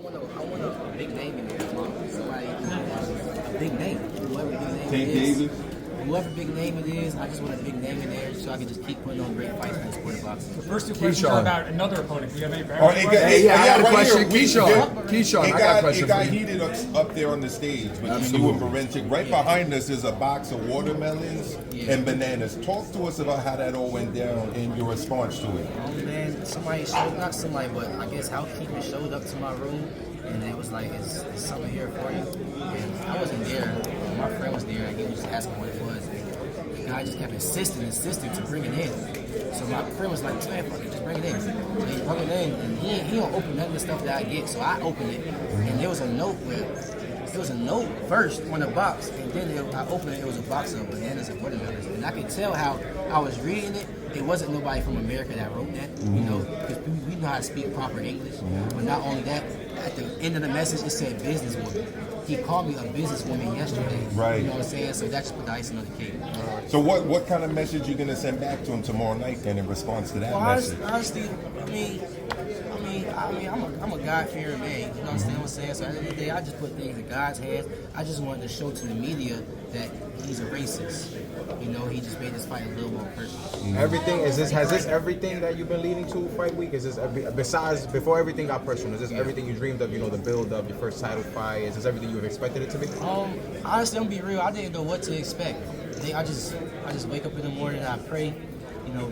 want a big name in there. Somebody, a big name. Whoever big name Tank it is. Davis. Whoever big name it is, I just want a big name in there so I can just keep putting on great fights in the sport of boxing. The first two questions are about another opponent. Do you have any I got a question. Keyshawn, I got a question. It got heated up there on the stage between you and Berinchyk. Right behind us is a box of watermelons and bananas. Talk to us about how that all went down and your response to it. Oh man, not somebody, but I guess housekeeping showed up to my room and it was like, is something here for you? And I wasn't there. My friend was there and he was just asking what it was. The guy just kept insisting to bring it in. So my friend was like, man, fuck it, just bring it in. So he brought it in and he don't open none of the stuff that I get. So I opened it and there was a note first on the box, and then I opened it. It was a box of bananas and watermelons, and I could tell how I was reading it. It wasn't nobody from America that wrote that, you know, because we know how to speak proper English. But not only that, at the end of the message, it said businesswoman. He called me a businesswoman yesterday. Right. You know what I'm saying? So that just put the icing on the cake. So what kind of message you gonna send back to him tomorrow night then in response to that message? Honestly, I'm a God-fearing man. You know what I'm saying? So at the end of the day, I just put things in God's hands. I just wanted to show to the media that he's a racist. You know, he just made this fight a little more personal. Everything has this everything that you've been leading to fight week? Is this besides before everything got personal? Is this everything you dreamed of? You know, the build up, your first title fight. Is this everything you have expected it to be? Honestly, I'm gonna be real. I didn't know what to expect. I just wake up in the morning and I pray. You know,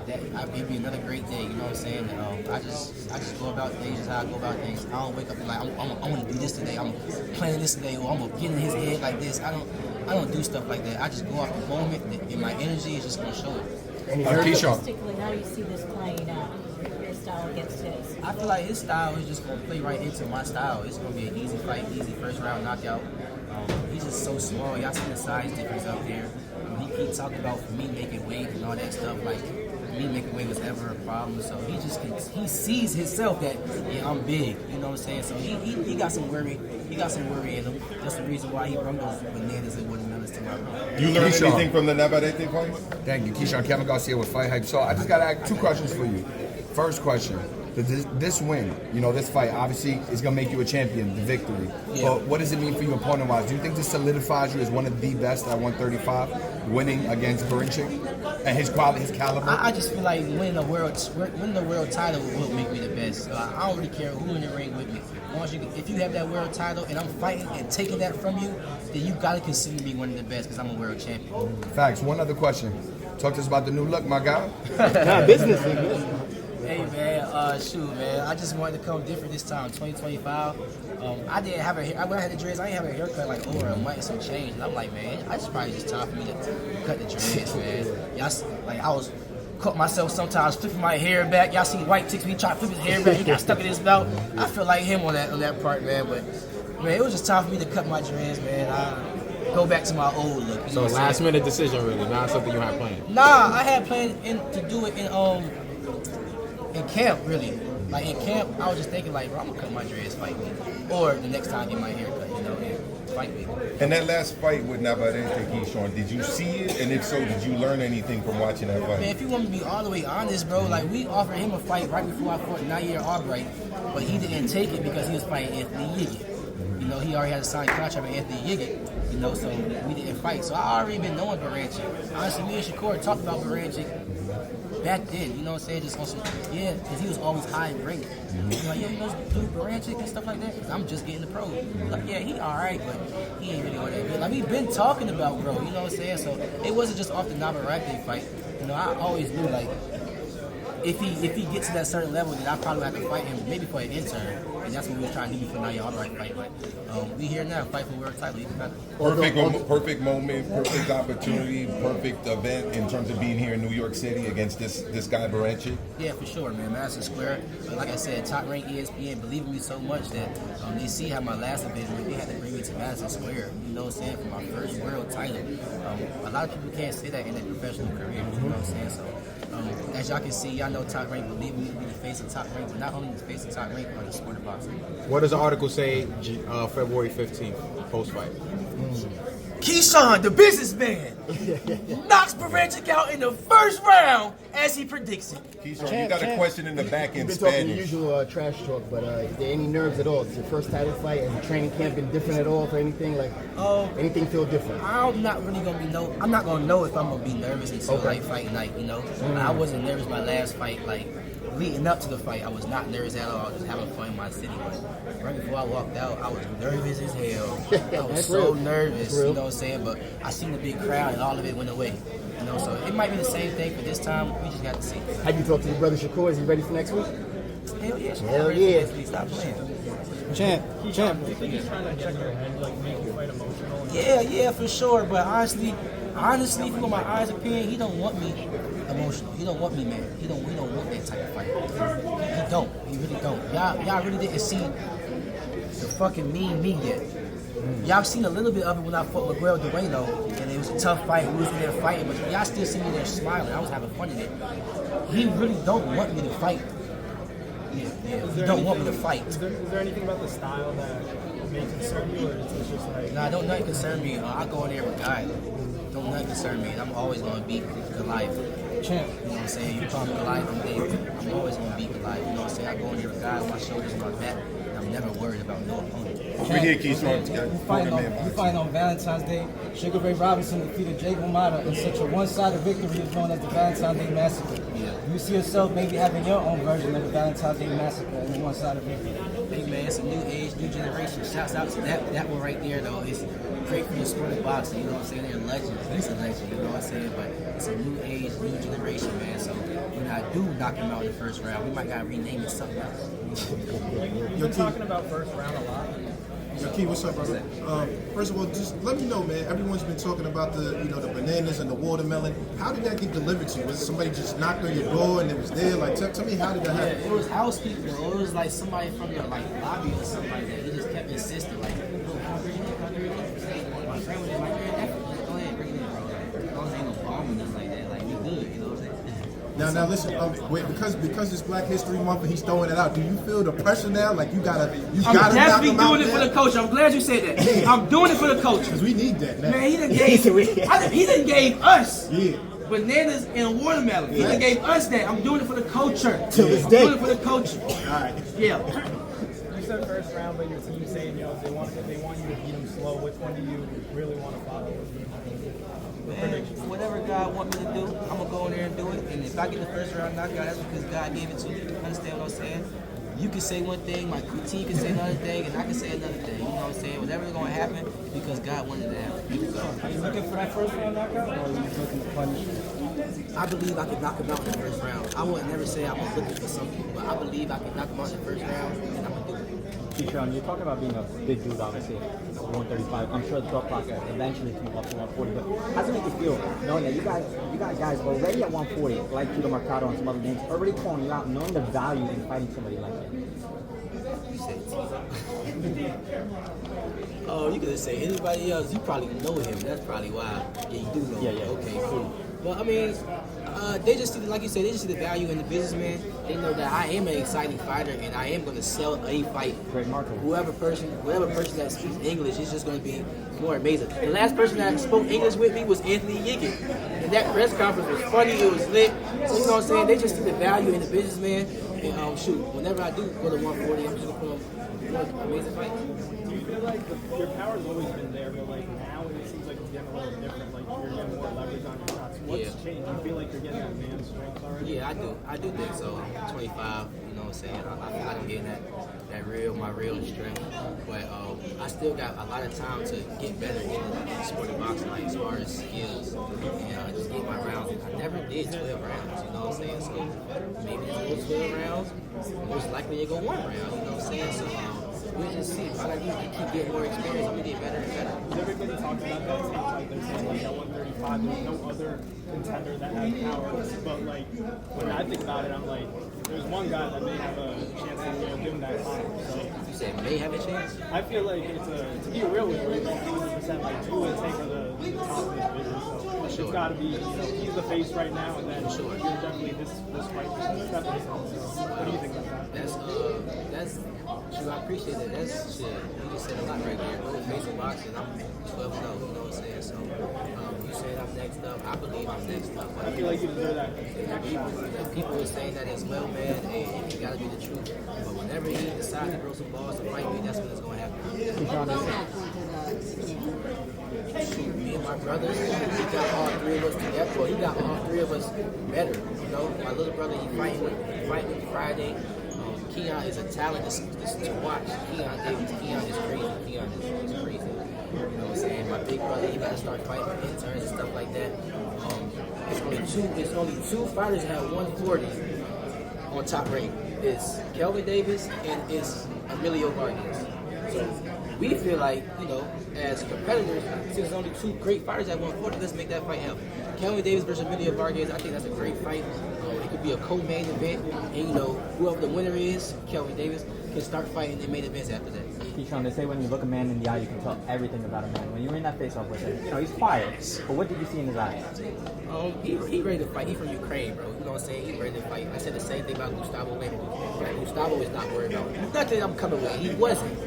that it'd be another great day. You know what I'm saying? I just go about things just how I go about things. I don't wake up and like I'm gonna do this today. I'm planning this today, or I'm gonna get in his head like this. I don't do stuff like that. I just go off the moment, and my energy is just gonna show it. Realistically, how do you see this playing out? Your style against his? I feel like his style is just gonna play right into my style. It's gonna be an easy fight, easy first round knockout. He's just so small. Y'all see the size difference up there. He talked about me making weight and all that stuff. Like me making weight was ever a problem. So he sees himself that I'm big. You know what I'm saying? So he got some worry. He got some worry in him. That's the reason why he brought those bananas and watermelons to my room. You learned anything from the Navarrete fight? Thank you, Keyshawn. Kevin Garcia with Fight Hype. So I just got to ask two questions for you. First question. This win, you know, this fight, obviously, is going to make you a champion, the victory. Yeah. But what does it mean for you opponent-wise? Do you think this solidifies you as one of the best at 135, winning against Berinchyk and his quality, his caliber? I just feel like winning the world title will make me the best. I don't really care who in the ring with me. If you have that world title and I'm fighting and taking that from you, then you got to consider me one of the best because I'm a world champion. Facts. One other question. Talk to us about the new look, my guy. Business. Hey man, shoot man, I just wanted to come different this time, 2025. I didn't have a hair, when I had the dreads, I didn't have a haircut like over a month, some change. And I'm like, man, I just probably just time for me to cut the dreads, man. Y'all, like I was caught myself sometimes flipping my hair back. Y'all see white chicks, he try to flip his hair back, he got stuck in his belt. I feel like him on that part, man. But man, it was just time for me to cut my dreads, man. I go back to my old look. So last minute decision, really, not something you had planned. Nah, I had planned to do it in camp, really. Like in camp, I was just thinking like, bro, I'm gonna cut my dreads, fight me. Or the next time I get my hair cut, you know, and fight me. And that last fight with Navarrete, Keyshawn, did you see it? And if so, did you learn anything from watching that fight? Man, if you want me to be all the way honest, bro, like we offered him a fight right before I fought Nair Albright, but he didn't take it because he was fighting Anthony Yiggett. You know, he already had a signed contract with Anthony Yiggett, you know, so we didn't fight. So I already been knowing Berinchyk. Honestly, me and Shakur talked about Berinchyk back then, you know what I'm saying? Just on some, yeah, because he was always high and great. Like, yeah, you know, dude, Berinchyk and stuff like that. Because I'm just getting the pro. Like, yeah, he all right, but he ain't really all that good. Like, we've been talking about bro, you know what I'm saying? So it wasn't just off the Navarrete fight. You know, I always knew like if he gets to that certain level, then I probably have to fight him maybe for an intern. And that's what we were trying to do before Nair Albright fight. But we here now, fight for world title, even better. Perfect moment, perfect opportunity, perfect event in terms of being here in New York City against this guy Berinchyk. Yeah, for sure, man. Madison Square. Like I said, Top Rank ESPN believe in me so much that they see how my last event went. They had to bring me to Madison Square. You know what I'm saying? For my first world title. A lot of people can't say that in their professional career. You know what I'm saying? So. As y'all can see, y'all know Top Rank believe me to be the face of Top Rank, but not only the face of Top Rank, but the sport of boxing. What does the article say February 15th, post-fight? Keyshawn, the businessman, knocks Berinchyk out in the first round as he predicts it. Keyshawn, you got a question in the back in You've been talking the Spanish. usual trash talk, but is there any nerves at all? Is your first title fight and the training camp been different at all for anything? Like, anything feel different? I'm not really gonna be I'm not gonna know if I'm gonna be nervous until like fight night, you know. I wasn't nervous my last fight, like leading up to the fight. I was not nervous at all. I was just having fun in my city. But right before I walked out, I was nervous as hell. I was so nervous, you know what I'm saying? But I seen the big crowd and all of it went away. You know, so it might be the same thing, but this time we just got to see. Have you talked to your brother Shakur? Is he ready for next week? Hell yeah. Hell yeah. Stop playing. Champ. Do you think he's trying to check your head, like make you fight emotional? Yeah, for sure. But honestly, if you want my honest opinion, he don't want me emotional. He don't want me mad. He don't want that type of fight. He don't. He really don't. Y'all really didn't see the fucking mean me yet. Y'all seen a little bit of it when I fought Miguel Dueno, and it was a tough fight. We was in there fighting, but y'all still see me there smiling. I was having fun in it. He really don't want me to fight. Yeah. He don't want me to fight. Is there anything about the style that may concern you, or is it just like... Nah, don't nothing concern me. I go in there with guys. Don't nothing concern me. And I'm always going to beat Goliath. Champ. You know what I'm saying? You call me Goliath, I'm David. I'm always going to beat Goliath. You know what I'm saying? I go in there with guys, my shoulders, my back. And I'm never worried about no opponent. We're here, Keyshawn. You fight on Valentine's Day. Sugar Ray Robinson defeated Jake LaMotta in such a one-sided victory is known as the Valentine's Day Massacre. Yeah. You see yourself maybe having your own version of the Valentine's Day Massacre in a one-sided victory. Hey man, it's a new age, new generation. Shouts out to that one right there though. It's great for the sport of boxing, you know what I'm saying? They're legends. He's a legend, you know what I'm saying? But it's a new age, new generation, man. So when I do knock him out in the first round, we might gotta rename it something else. You've been talking about first round a lot. Yo, Key, what's up, brother? First of all, just let me know, man. Everyone's been talking about the bananas and the watermelon. How did that get delivered to you? Was it somebody just knocked on your door and it was there? Like, tell me how did that happen? Yeah, it was house people. It was like somebody from the lobby or something like that. He just kept insisting, like, hungry. My friend was just like, man, go ahead, bring it in, bro. Like, don't ain't no bomb or nothing like that. Like, we good, you know what I'm saying? Now, listen. Wait, because it's Black History Month and he's throwing it out. Do you feel the pressure now? Like you gotta I'm knock definitely him out doing it for the coach. I'm glad you said that. I'm doing it for the coach. Because we need that now. Man, he done gave us Yeah. bananas and watermelon. He done gave us that. I'm doing it for the culture. Till this I'm day. doing it for the culture. All right. Yeah. You said first round, but your team saying, they want you to beat them slow. Which one do you really want to follow? Man, whatever God want me to do, I'm gonna go in there and do it. And if I get the first round knockout, that's because God gave it to me. Understand what I'm saying? You can say one thing, my team can say another thing, and I can say another thing. You know what I'm saying? Whatever's gonna happen, because God wanted it to happen. Are you looking for that first round knockout, or are you just looking to punish? I believe I can knock him out in the first round. I wouldn't never say I was looking for something, but I believe I can knock him out in the first round, and I'm gonna do it. Keyshawn, you're talking about being a big dude, obviously, 135. I'm sure the thought process eventually to move up to 140. But how does it make you feel knowing that you got guys already at 140, like Tito Mercado and some other names, already calling you out, knowing the value in fighting somebody like that? You said oh, you could say anybody else. You probably know him. That's probably why. Yeah, you do know him. Yeah. Okay, cool. Well, I mean, they just see, like you said, they just see the value in the businessman. They know that I am an exciting fighter, and I am going to sell a fight. Great marketing. Whatever person that speaks English is just going to be more amazing. The last person that spoke English with me was Anthony Yiggin, and that press conference was funny. It was lit. So you know what I'm saying? They just see the value in the businessman. And shoot, whenever I do go to 140, I'm just going to put on an amazing fight. Do you feel like your power's always been there, but like now it seems like it's getting a little different? Like you're getting more leverage on your shots. What's changed? Do you feel like you're getting that man strength already? Yeah, I do think so. I'm 25, you know what I'm saying? I feel like I'm getting my real strength. But I still got a lot of time to get better in the sport of boxing, like as far as skills. And just get my rounds. I never did 12 rounds, you know what I'm saying? So maybe it's go 12 rounds. Most likely you go 1 round, you know what I'm saying? So we'll just see. All I need to keep getting more experience. I'm gonna get better and better. Everybody talks about that. Seems like they're saying like at 135, there's no other contender that has power. But like when I think about it, I'm like, there's one guy that may have a chance of doing that time. So You said may have a chance? I feel like it's to be real with you, it's 100% like you would take the top of this business. So it's got to be, he's the face right now, and then you're definitely this fight is a stepping stone. So what do you think about that? That's true. I appreciate that. That's shit. You just said a lot right there. Bro, facing boxing, I'm 12-0. You know what I'm saying? So you said I'm next up. I believe I'm next up. I feel like you deserve that. People are saying that as well, man. And it gotta be the truth. But whenever he decides to throw some balls to fight me, that's when it's gonna happen. Me and my brothers, he got all three of us together. Well, he got all three of us better. You know, my little brother, he fighting with Friday. Keon is a talent to watch. Keyshawn Davis, Keon is crazy. Keon is crazy. You know what I'm saying? My big brother, he got to start fighting for interns and stuff like that. It's only two fighters that have 140 on top rank. It's Kelvin Davis and it's Emilio Vargas. So we feel like, you know, as competitors, since there's only two great fighters at 140, let's make that fight happen. Kelvin Davis versus Emilio Vargas, I think that's a great fight. It could be a co-main event, and you know, whoever the winner is, Kelvin Davis, can start fighting the main events after that. Keyshawn, they say when you look a man in the eye, you can tell everything about a man. When you were in that face-off with him, you know, he's quiet, but what did you see in his eyes? He ready to fight. He from Ukraine, bro. You know what I'm saying? He ready to fight. I said the same thing about Gustavo Lemos. Like, Gustavo is not worried about it. Not that I'm coming with. He wasn't.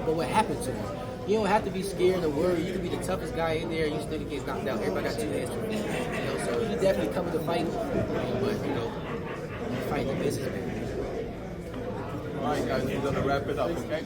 But what happened to him? You don't have to be scared or worried. You can be the toughest guy in there. You still get knocked out. Everybody got two hands to it. You know, so he definitely coming to fight. But you know, fighting the business. All right, guys, we're gonna wrap it up, okay?